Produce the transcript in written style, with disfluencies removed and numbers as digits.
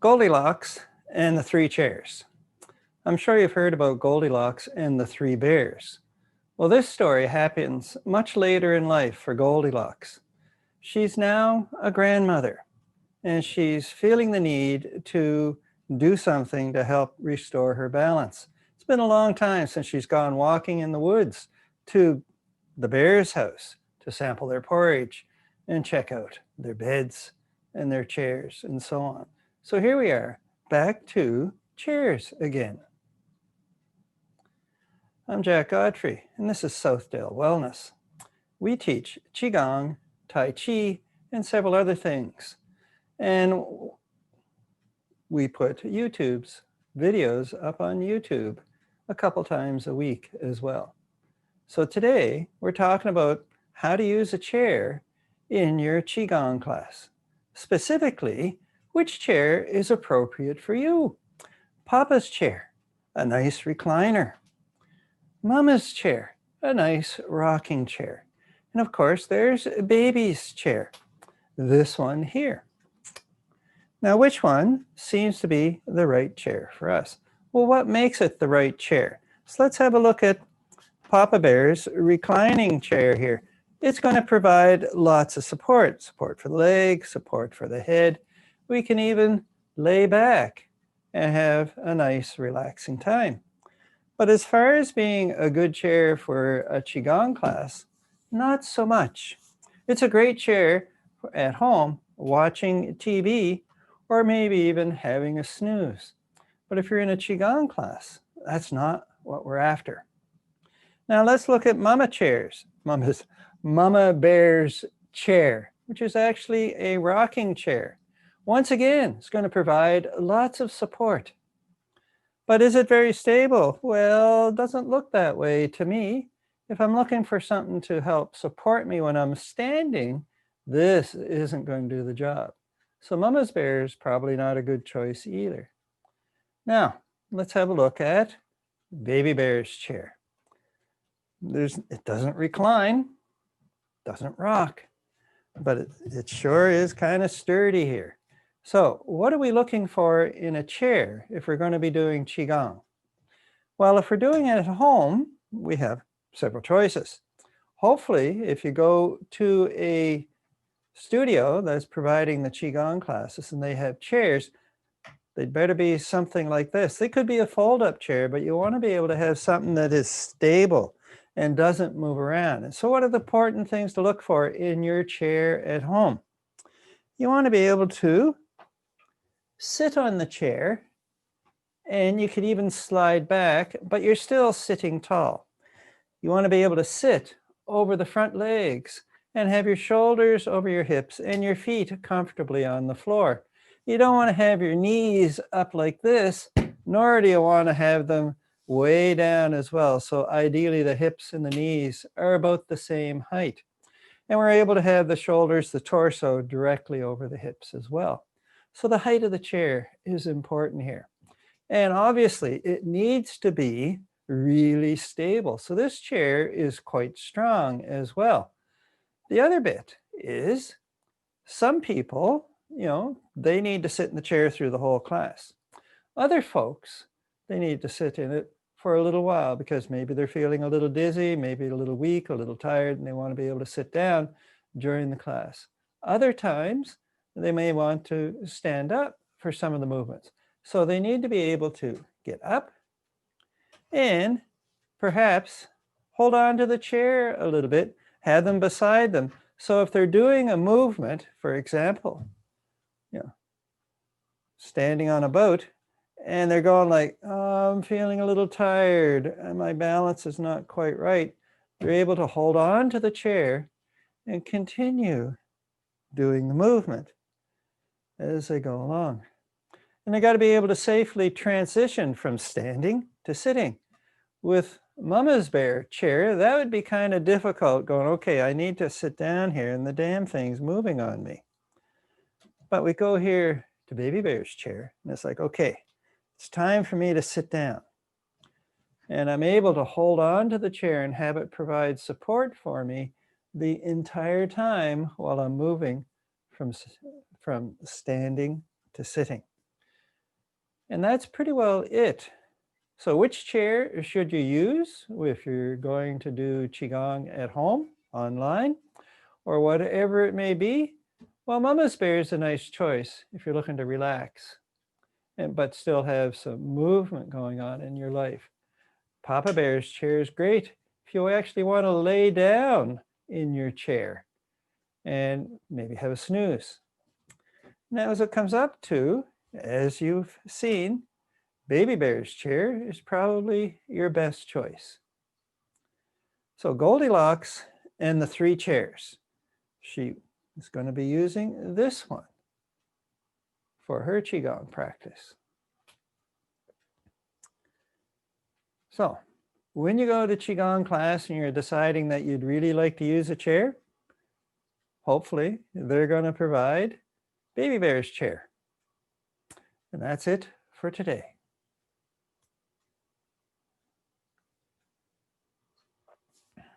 Goldilocks and the three chairs. I'm sure you've heard about Goldilocks and the three bears. Well, this story happens much later in life for Goldilocks. She's now a grandmother, and she's feeling the need to do something to help restore her balance. It's been a long time since she's gone walking in the woods to the bear's house to sample their porridge and check out their beds and their chairs and so on. So here we are, back to chairs again. I'm Jack Godfrey, and this is Southdale Wellness. We teach Qigong, Tai Chi, and several other things. And we put videos up on YouTube a couple times a week as well. So today we're talking about how to use a chair in your Qigong class. Specifically, which chair is appropriate for you? Papa's chair, a nice recliner. Mama's chair, a nice rocking chair. And of course, there's baby's chair, this one here. Now, which one seems to be the right chair for us? Well, what makes it the right chair? So let's have a look at Papa Bear's reclining chair here. It's going to provide lots of support for the legs, support for the head. We can even lay back and have a nice relaxing time. But as far as being a good chair for a Qigong class, not so much. It's a great chair at home watching TV or maybe even having a snooze. But if you're in a Qigong class, that's not what we're after. Now let's look at Mama chairs. Mama Bear's chair, which is actually a rocking chair. Once again, it's going to provide lots of support. But is it very stable? Well, it doesn't look that way to me. If I'm looking for something to help support me when I'm standing, this isn't going to do the job. So Mama's Bear is probably not a good choice either. Now, let's have a look at Baby Bear's chair. It doesn't recline, doesn't rock, but it sure is kind of sturdy here. So what are we looking for in a chair if we're going to be doing Qigong? Well, if we're doing it at home, we have several choices. Hopefully, if you go to a studio that's providing the Qigong classes and they have chairs, they'd better be something like this. They could be a fold-up chair, but you want to be able to have something that is stable and doesn't move around. And so what are the important things to look for in your chair at home? You want to be able to sit on the chair, and you could even slide back, but you're still sitting tall. You want to be able to sit over the front legs and have your shoulders over your hips and your feet comfortably on the floor. You don't want to have your knees up like this, nor do you want to have them way down as well. So ideally the hips and the knees are about the same height. And we're able to have the shoulders, the torso directly over the hips as well. So the height of the chair is important here. And obviously it needs to be really stable. So this chair is quite strong as well. The other bit is some people, they need to sit in the chair through the whole class. Other folks, they need to sit in it for a little while because maybe they're feeling a little dizzy, maybe a little weak, a little tired, and they want to be able to sit down during the class. Other times, they may want to stand up for some of the movements. So they need to be able to get up and perhaps hold on to the chair a little bit, have them beside them. So if they're doing a movement, for example, standing on a boat, and they're going like, oh, I'm feeling a little tired, and my balance is not quite right, they're able to hold on to the chair and continue doing the movement as they go along. And they got to be able to safely transition from standing to sitting. With Mama's Bear chair, that would be kind of difficult going, okay, I need to sit down here and the damn thing's moving on me. But we go here to Baby Bear's chair and it's like, okay, it's time for me to sit down. And I'm able to hold on to the chair and have it provide support for me the entire time while I'm moving from standing to sitting. And that's pretty well it. So which chair should you use if you're going to do Qigong at home, online, or whatever it may be? Well, Mama's Bear is a nice choice if you're looking to relax, but still have some movement going on in your life. Papa Bear's chair is great if you actually want to lay down in your chair and maybe have a snooze. Now, as it comes up to, as you've seen, Baby Bear's chair is probably your best choice. So Goldilocks and the 3 chairs. She is going to be using this one for her Qigong practice. So when you go to Qigong class and you're deciding that you'd really like to use a chair, hopefully they're going to provide Baby Bear's chair. And that's it for today.